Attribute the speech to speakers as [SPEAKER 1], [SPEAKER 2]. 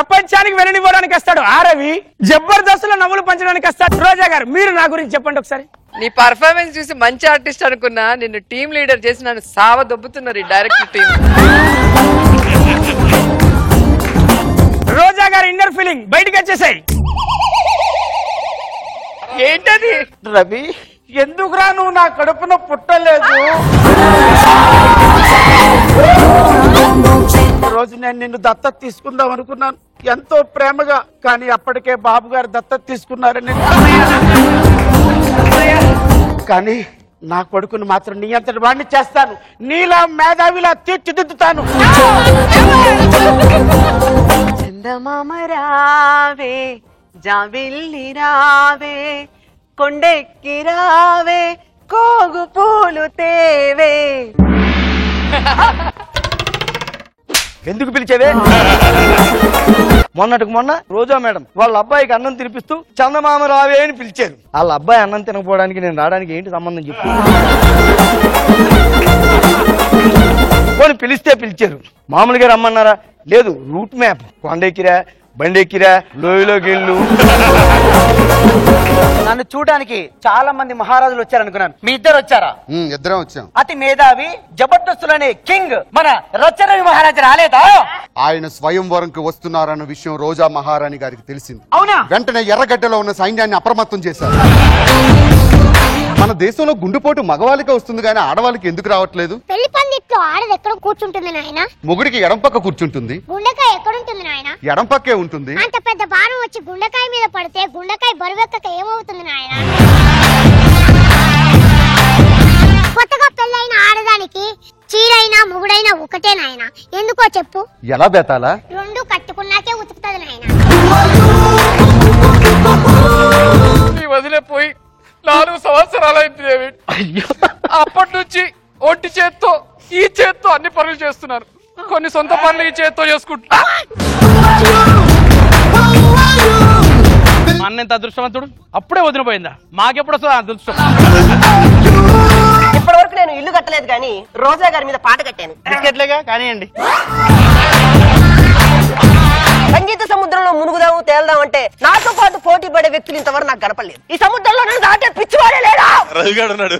[SPEAKER 1] ప్రపంచానికి వెళ్లనివ్వడానికి వస్తాడు ఆ రవి, జబర్దస్త్ లో నవ్వులు పంచడానికి వస్తాడు రోజా గారు. మీరు నా గురించి చెప్పండి ఒకసారి.
[SPEAKER 2] నీ పర్ఫార్మెన్స్ చూసి మంచి ఆర్టిస్ట్ అనుకున్నా, నిన్ను టీమ్ లీడర్ చేసి నన్ను సావ దొబ్బుతున్నారు ఈ డైరెక్టర్ టీం.
[SPEAKER 1] రోజా గారి ఇన్నర్ ఫీలింగ్ బయటకు వచ్చేసాయి.
[SPEAKER 2] ఏంటది?
[SPEAKER 3] రవి, ఎందుకురా నువ్వు నా కడుపున పుట్టలేదు? రోజు నేను నిన్ను దత్తత తీసుకుందాం అనుకున్నాను ఎంతో ప్రేమగా, కానీ అప్పటికే బాబు గారు దత్తత తీసుకున్నారని. కానీ నా కొడుకును మాత్రం నీ అంతటి వాడిని చేస్తాను, నీలా మేధావిలా తీర్చిదిద్దుతాను.
[SPEAKER 4] చందమామ రావే, జాబిల్లి రావే, కొండెక్కి రావే, కోగు పూలు తేవే.
[SPEAKER 5] ఎందుకు పిలిచేవే? మొన్నటికి మొన్న రోజా మేడం వాళ్ళ అబ్బాయికి అన్నం తినిపిస్తూ చందమామ రావే అని పిలిచారు. వాళ్ళ అబ్బాయి అన్నం తినకపోవడానికి నేను రావడానికి ఏంటి సంబంధం చెప్పు? పోనీ పిలిస్తే పిలిచారు, మామూలుగా రమ్మన్నారా? లేదు, రూట్ మ్యాప్, కొండెక్కిరా బండెక్కిరా లోయలోకి వెళ్ళు.
[SPEAKER 6] నన్ను చూడడానికి చాలా మంది మహారాజులు వచ్చారనుకున్నాను, మీ ఇద్దరు వచ్చారా?
[SPEAKER 7] ఇద్దరం వచ్చాం.
[SPEAKER 6] అతి మేధావి జబర్దస్తులనే కింగ్ మన రచ్చరవి మహారాజు రాలేదా?
[SPEAKER 7] ఆయన స్వయంవరంకి వస్తున్నారన్న విషయం రోజా మహారాణి గారికి తెలిసింది.
[SPEAKER 6] అవునా?
[SPEAKER 7] వెంటనే ఎర్రగడ్డలో ఉన్న సైన్యాన్ని అప్రమత్తం చేశారు. మన దేశంలో గుండెపోటు మగవాళ్ళకే వస్తుంది కానీ ఆడవాళ్ళకి ఎందుకు రావట్లేదు?
[SPEAKER 8] పెళ్లి పందిట్లో ఆడది ఎక్కడ కూర్చుంటుంది నాయన?
[SPEAKER 7] మొగుడికి ఎడం పక్క కూర్చుంటుంది.
[SPEAKER 8] గుండెకాయ ఎక్కడుంటుంది నాయన?
[SPEAKER 7] ఎడం పక్కే ఉంటుంది.
[SPEAKER 8] అంత పెద్ద భారం వచ్చి గుండెకాయ మీద పడితే గుండెకాయ బరువెక్కక ఏమవుతుంది నాయన? కొత్తగా పెళ్ళైన ఆడదానికి చీరైనా మొగుడైనా ఒకటే నాయన, ఎందుకో చెప్పు?
[SPEAKER 7] ఎలా బేతాలా?
[SPEAKER 8] రెండు కట్టుకున్నాకే ఉతుకుతుంది నాయన.
[SPEAKER 2] వదిలేపోయి 4 సంవత్సరాలైంది డేవిడ్. అప్పటి నుంచి ఒంటి చేత్తో ఈ చేత్తో అన్ని పనులు చేస్తున్నారు. కొన్ని సొంత పనులు ఈ చేత్తో చేసుకుంటున్నా.
[SPEAKER 1] మా అన్న ఎంత అదృష్టవంతుడు, అప్పుడే వదిలిపోయిందా? మాకెప్పుడు వస్తుంది అదృష్టం?
[SPEAKER 4] ఇప్పటి వరకు నేను ఇల్లు కట్టలేదు కానీ రోజా గారి మీద పాట కట్టాను.
[SPEAKER 1] బిస్కెట్లేగా కానివ్వండి.
[SPEAKER 4] సంగీత సముద్రంలో మునుగుదాము తేల్దాం అంటే నాతో పాటు పోటీ పడే వ్యక్తులు ఇంతవరకు నాకు కనపడలేదు. ఈ సముద్రంలో నన్ను దాటే పిచ్చివాడే లేడా?
[SPEAKER 9] రవిగాడు ఉన్నాడు.